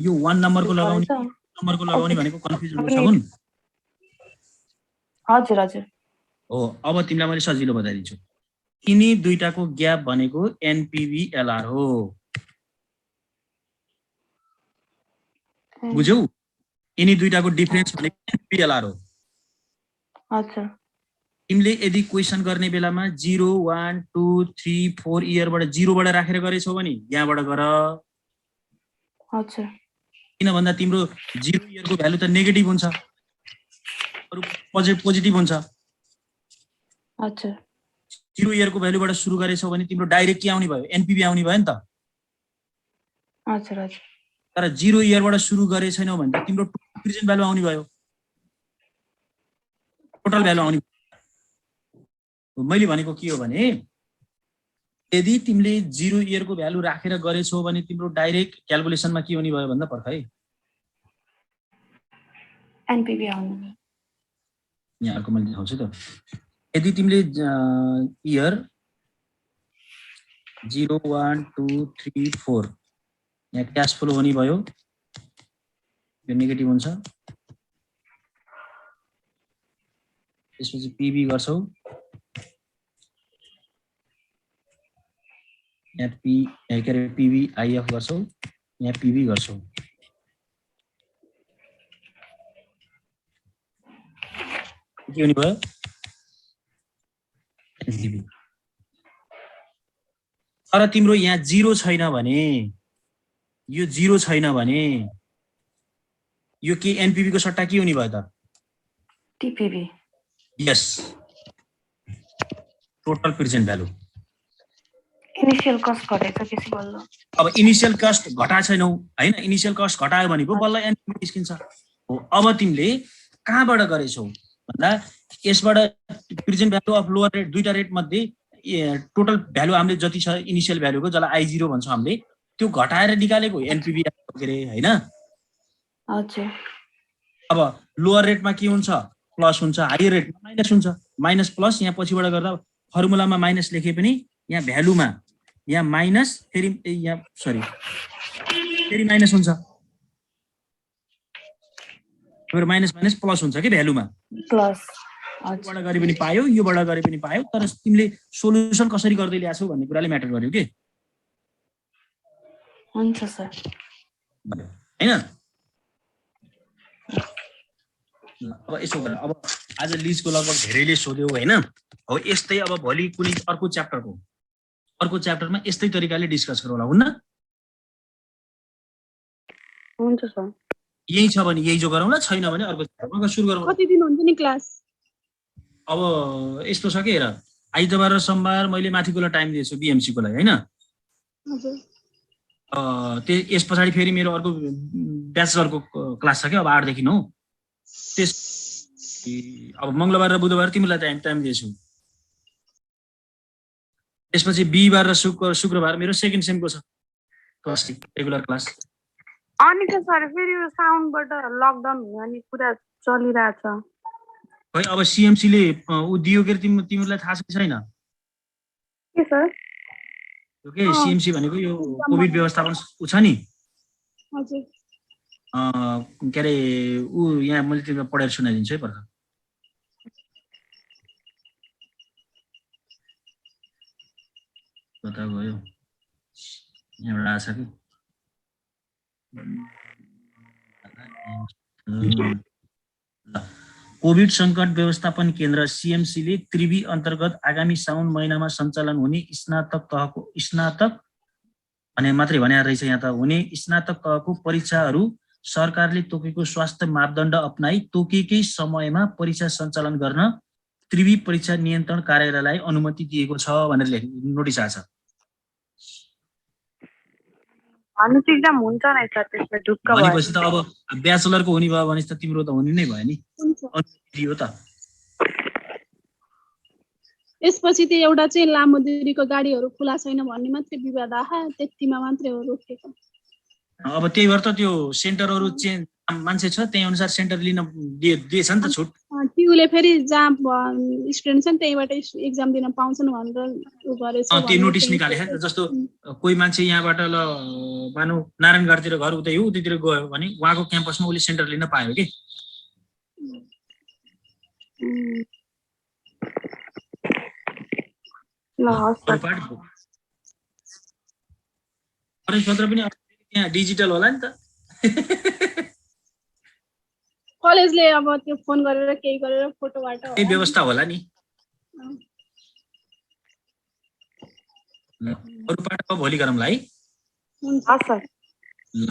यो 1 नम्बरको लगाउने भनेको कन्फ्युजन हुन्छ हुन् हजुर हजुर हो अब तिमीलाई मैले सजिलो बताइदिन्छु यिनी दुईटाको ग्याप भनेको एनपीभीएलआर हो बुझ्यौ यिनी दुईटाको डिफरेन्स भनेको एनपीभीएलआर हो हजुर तिमीले यदि क्वेसन गर्ने बेलामा 0 1 2 3 4 इयरबाट 0 बाट राखेर गरेछौ भने यहाँबाट गर हजुर किन भन्दा तिम्रो 0 इयरको भ्यालु त नेगेटिभ हुन्छ अरु पोजिटिभ हुन्छ हजुर 0 इयरको भ्यालुबाट सुरु गरेछौ भने तिम्रो डाइरेक्ट के आउने भयो एनपीभी आउने भयो नि त हजुर हजुर तर 0 इयरबाट सुरु गरे छैनौ भने त तिम्रो प्रेजेन्ट भ्यालु आउने भयो टोटल भ्यालु आउने मैले भनेको के हो भने यदि तिमीले 0 इयरको भ्यालु राखेर गरेछौ भने तिम्रो डाइरेक्ट क्याल्कुलेसनमा के हुने भयो भन्दा पर्ख है एनपीभी आउने यहाँ अर्को मैले देखाउँछु त यदि तिमीले इयर 0 1 2 3 4 यहाँ क्याश फ्लो हुने भयो यो नेगेटिभ हुन्छ त्यसपछि पीबी गर्छौ यहाँ के अरे पीबी आइएफ गर्छौ यहाँ पीबी गर्छौ के हुने भयो एनपीभी तर तिम्रो यहाँ 0 छैन भने यो 0 छैन भने यो के एनपीभी को सट्टा के हुने भयो त टीपीभी यस total present value initial cost घटेछ केसी बल्ल अब इनिशियल कस्ट घटा छैनौ हैन इनिशियल कस्ट घटायो भने पो बल्ल एनपीभी निस्किन्छ हो अब तिमीले कहाँबाट गरेछौ भन्दा यसबाट present value of lower rate दुईटा रेट मध्ये टोटल भ्यालु हामीले जति छ इनिशियल भ्यालुको जसलाई I0 भन्छौं हामीले त्यो घटाएर निकालेको एनपीभी के रे हैन हजुर अब लोअर रेटमा के हुन्छ प्लस हुन्छ हायर रेटमा माइनस हुन्छ माइनस प्लस यहाँ पछिबाट गर्दा फर्मुलामा माइनस लेखे पनि यहाँ भ्यालुमा यहाँ माइनस फेरि यहाँ सरी फेरि माइनस हुन्छ फेरि माइनस माइनस प्लस हुन्छ के भ्यालुमा प्लस योबाट गरे पनि पायो योबाट गरे पनि पायो तर तिमीले सोलुसन कसरी गर्दै ल्याछौ भन्ने कुराले म्याटर गर्यो के हुन्छ सर हैन अब यसो गर अब आज लिजको लगभग धेरैले सोध्यो हैन हो यस्तै अब भोलि कुनै अर्को च्याप्टरमा यस्तै तरिकाले डिस्कस गरौँला हुन्न हुन्छ सर यही छ भने यही जो गरौँला छैन भने अर्को च्याप्टरमा सुरु गरौँ कति दिन हुन्छ नि क्लास अब यस्तो छ के हेर आइतबार र सोमबार मैले माथिकोलाई टाइम दिएछु बीएमसी को लागि हैन हजुर यस पछाडि फेरि मेरो अर्को ब्याचलरको क्लास छ के अब 8 देखि 9 त्यस अब मंगलबार र बुधबार तिमीलाई टाइम दिएछु त्यसपछि बिहीबार र शुक्रबार मेरो सेकेन्ड सेमको छ क्लास रेगुलर क्लास अनि त सर फेरि यो साउन्डबाट लकडाउन हुने अनि कुरा चलिरहेछ खै अब सीएमसी ले उ दियो के तिमीलाई थाहा छैन के सर ओके सीएमसी भनेको यो कोभिड व्यवस्थापन उ छ नि हजुर के अरे उ यहाँ मैले तिमीलाई पढाएर सुनाइदिन्छु है पर्ख कता गयो यहाँबाट आछ कि कोभिड संकट व्यवस्थापन केन्द्र सीएमसी ले त्रिवी अन्तर्गत आगामी साउन महिनामा सञ्चालन हुने स्नातक भने मात्रै भने रहेछ यहाँ त हुने स्नातक तहको परीक्षाहरू सरकारले तोकेको स्वास्थ्य मापदण्ड अपनाई तोकेकै समयमा परीक्षा सञ्चालन गर्न त्रिवी परीक्षा नियन्त्रण कार्यालयलाई अनुमति दिएको छ भनेर नोटिस आछ भन्नु चाहिँ एकदम हुन्छ नै सर त्यसमा ढुक्क भयो भनेपछि त अब ब्याचलरको हुने भयो भने त तिम्रो त हुने नै भयो नि हुन्छ अनुमति दियो त यसपछि त्यो एउटा चाहिँ लामो दूरीको गाडीहरू खुला छैन भन्ने मात्रै विवाद आहा त्यतिमा मात्रै हो रोकेको। अब त्यही भएर त त्यो सेन्टरहरू चेन्ज मान्छे छ त्यही अनुसार सेन्टर लिन दिएछ नि त छुट। टियुले फेरि जहाँ स्टुडेन्ट छ नि त्यहीबाट एक्जाम दिन पाउँछन् भनेर उ गरेछ। त्यो नोटिस निकाले जस्तो कोही मान्छे यहाँबाट ल मानौ नारायणगढतिर घर उतै हो उतैतिर गयो भने उहाँको क्याम्पसमा उसले सेन्टर लिन पायो कि। ल हस् सर। पत्र पनि त्यहाँ डिजिटल होला नि त। कलेजले अब त्यो फोन गरेर केही गरेर फोटोबाट त्यही व्यवस्था होला नि। अरू पाठ भोलि गरौँला है। हस् सर। ल।